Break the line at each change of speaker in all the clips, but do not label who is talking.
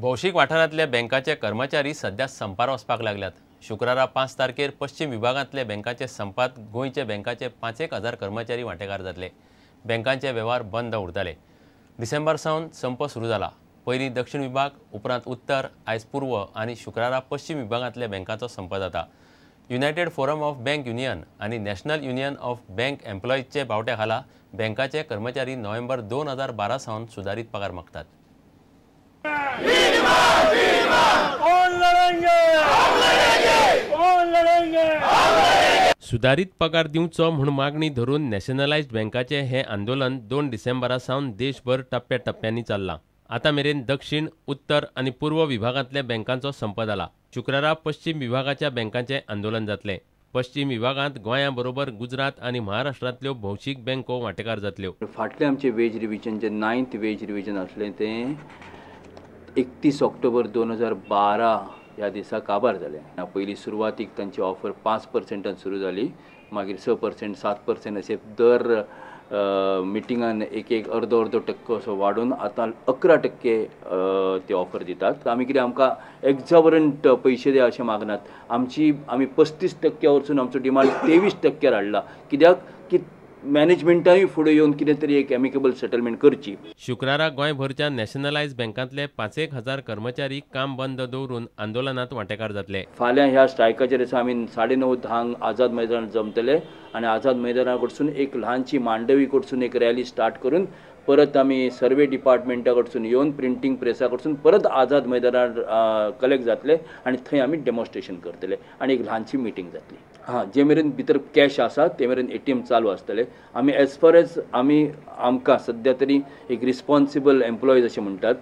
भौशीक वाठारांतले बँकाचे कर्मचारी सध्या संपार वचपाक लागल्यात। शुक्रारा 5 तारखेर पश्चिम विभागांतले बँकाचे संपात गोंयचे बँकाचे 5,000 कर्मचारी वांटेकार जातले। बँकांचे वेव्हार बंद उरतले। डिसेंबर सावन संप सुरू जाला। पयलीं दक्षिण विभाग, उपरांत उत्तर, आयज पूर्व आनी शुक्रारा पश्चिम विभागांतल्या बँकांचो संप जाता। United forum of bank union आनी नॅशनल युनियन ऑफ बँक एम्प्लॉयीजचे बावटे खाला बँकाचे कर्मचारी नोव्हेंबर 2012 सावन सुदारीत पगार मागतात। सुधारित पगार दिवचो म्हूण मागणी धरून नॅशनलायज्ड बँकाचे हे आंदोलन 2 डिसेंबरा सावन देशभर टप्प्याटप्प्यांनी चल्लां। आतां मेरेन दक्षिण, उत्तर आनी पूर्व विभागांतल्या बँकांचो संप जाला। शुक्रारा पश्चिम विभागाच्या बँकांचे आंदोलन जातले। पश्चिम विभागांत गोंया बरोबर गुजरात आनी महाराष्ट्रांतल्यो भौशीक बँको वांटेकार जातल्यो।
फाटले आमचे वेज रिव्हिजन जे 9th वेज रिव्हिजन आसलें तें 31 ऑक्टोबर 2012 ह्या दिसा काबार जालें। पयलीं सुरवातीक तांची ऑफर 5% सुरू जाली, मागीर 6%, 7% अशें दर मिटिंगान एक अर्दो टक्को असो वाडून आतां 11% ते ऑफर दितात। आमी कितें आमकां एक्झॉबरंट पयशे दिया अशें मागनात। आमी 35% वरसून आमचो डिमांड 23% हाडला। कित्याक की मॅनेजमेंटानूय फुडें येवन कितें तरी एक एमिकेबल सेटलमेंट करची। शुक्रारा
गोंयभरच्या नॅशनलायज्ड बँकांतले 5,000 कर्मचारी काम बंद दवरून आंदोलनात वांटेकार जातले।
फाल्यां ह्या स्ट्रायकाचेर आमी 9:30 आझाद मैदानात जमतले आनी आझाद मैदाना कडसून एक ल्हानशी मांडवी कडसून एक रॅली स्टार्ट करून परत आमी सर्वे डिपार्टमेंटा कडसून येवन प्रिंटींग प्रेसा कडसून परत आझाद मैदानार कलेक्ट जातले आनी थंय आमी डेमॉन्स्ट्रेशन करतले आनी एक ल्हानशी मिटींग जातली। जे मेरेन भितर कॅश आसा ते मेरेन ATM चालू आसतले। आमी एज फार एज आमकां सद्या तरी एक रिस्पॉन्सिबल एम्प्लॉईज अशें म्हणटात।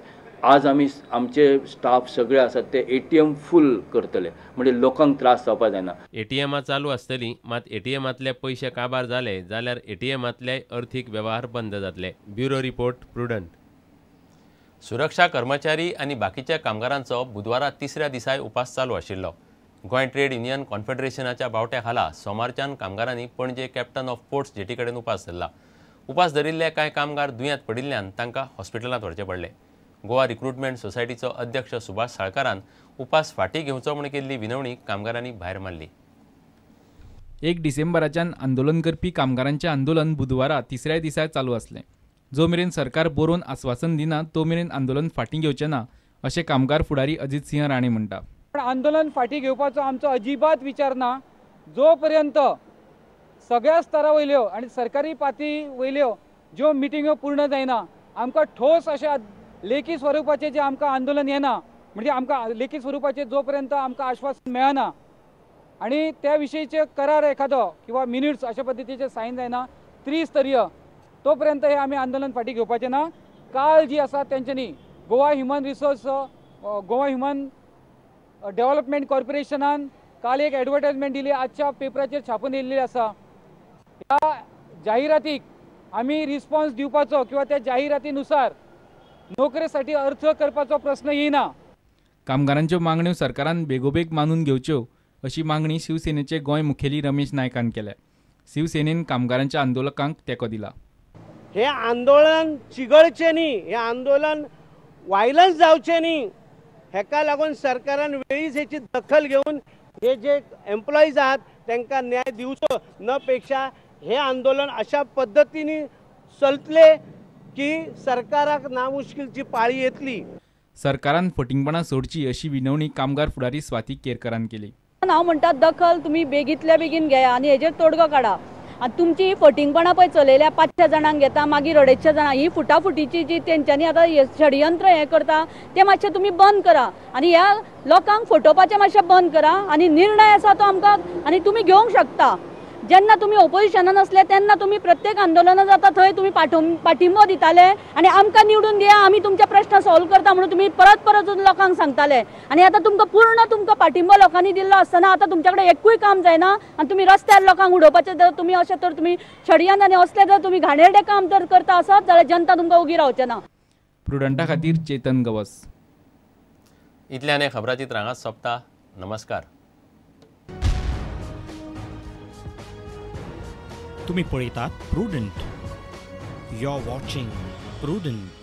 आज आमी आमचे स्टाफ सगळे आसात ते ATM फूल करतले, म्हणजे लोकांक त्रास जावपा जायना।
ATM चालू आसतली, मात ATMांतले पयशे काबार जाले जाल्यार ATMांतले अर्थीक वेव्हार बंद जातले। Bureau report, prudent. सुरक्षा कर्मचारी आनी बाकीच्या कामगारांचो बुधवारा 3ऱ्या दिसाय उपास चालू आशिल्लो। गोंय ट्रेड युनियन कॉन्फेडरेशनाच्या बावट्या खाला सोमारच्यान कामगारांनी पणजे कॅप्टन ऑफ पोर्ट्स जेटी कडेन उपास धरला। उपास धरिल्ले कांय कामगार दुयेंत पडिल्ल्यान तांकां हॉस्पिटलांत व्हरचे पडले। गोवा रिक्रुटमेंट सोसायटीचो अध्यक्ष सुभाष साळकारान उपास फाटीं घेवचो म्हूण केल्ली विनवणी कामगारांनी भायर मारली।
1 डिसेंबराच्यान आंदोलन करपी कामगारांचें आंदोलन बुधवारा 3ऱ्या दिसाय चालू आसलें। जो मेरेन सरकार बरोवन आश्वासन दिना तो मेरेन आंदोलन फाटीं घेवचें ना अशें कामगार फुडारी अजित सिंह राणे म्हणटा।
आंदोलन फाटीं घेवपाचो आमचो अजिबात विचार ना। जो पर्यंत सगळ्या स्तरा वयल्यो आनी सरकारी पातळी वयल्यो ज्यो मिटिंग्यो पूर्ण जायना, आमकां ठोस अशा लेखी स्वरुपाचे जे आमकां आंदोलन येना, म्हणजे आमकां लेखी स्वरुपाचे जो पर्यंत आमकां आश्वासन मेळना आनी त्या विशयीचे करार एखादो किंवा मिनिट्स अशा पद्दतीचे सायन जायना त्रिस्तरीय, तो पर्यंत हे आमी आंदोलन फाटीं घेवपाचें ना। काल जी आसा तेंच्यांनी गोवा ह्युमन डेव्हलपमेंट कॉर्पोरेशनान काल एक एडवर्टायजमेंट दिली, आजच्या पेपराचेर छापून येयल्ली आसा। ह्या जाहिरातीक आमी रिस्पॉन्स दिवपाचो किंवा त्या जाहिरातीनुसार नोकरेसाठी अर्ज करपाचो प्रश्न येना।
कामगारांच्यो मागण्यो सरकारान बेगोबेग मानून घेवच्यो अशी मागणी शिवसेनेचे गोंय मुखेली रमेश नायकान केल्या। शिवसेनेन कामगारांच्या आंदोलकांक तेंको दिला।
हे आंदोलन चिगळचें न्ही, हे आंदोलन वायलन्स जावचें न्ही, हेका लागून सरकारान वेळीच हेची दखल घेवन हे जे एम्प्लॉईज आहात तांकां न्याय दिवचो न पेक्षा हे आंदोलन अशा पद्धतीने चलतले की सरकाराक नामुश्कीलची पाळी येतली।
सरकारान फटिंगपणां सोडची अशी विनवणी कामगार फुडारी स्वाती केरकरान केली।
हांव म्हणटा दखल तुमी बेगींतल्या बेगीन घेया आनी हेजेर तोडगो काडा। आनी तुमची ही फटिंगपणां पळय चलयल्या 500 जाणांक घेता मागीर 250 जाणां, ही फुटाफुटीची जी तेंच्यांनी आतां षडयंत्र हें करता तें मातशें तुमी बंद करा आनी ह्या लोकांक फटोवपाचें मातशें बंद करा आनी निर्णय आसा तो आमकां आनी तुमी घेवंक शकता। जेन्ना तुमी ओपोजिशनान आसले तेन्ना तुमी प्रत्येक आंदोलनां जाता थंय तुमी पाठिंबो दिताले आनी आमकां निवडून दिया, आमी तुमचे प्रश्न सॉल्व करता म्हणून तुमी परत परत लोकांक सांगताले। आनी आतां तुमकां पाठिंबो लोकांनी दिल्लो आसतना आतां तुमच्या कडेन एकूय काम जायना आनी तुमी रस्त्यार लोकांक उडोवपाचे जर तुमी अशें तर तुमी षडयंत्र असले जर तुमी घाणेरडे काम जर करता आसत जाल्यार जनता तुमकां उगी रावचें ना।
प्रुडंटा खातीर चेतन गवस।
इतल्यान हे खबराचित्र हांगाच सोंपता। नमस्कार।
तुम्ही पळयतात Prudent. You are watching prudent.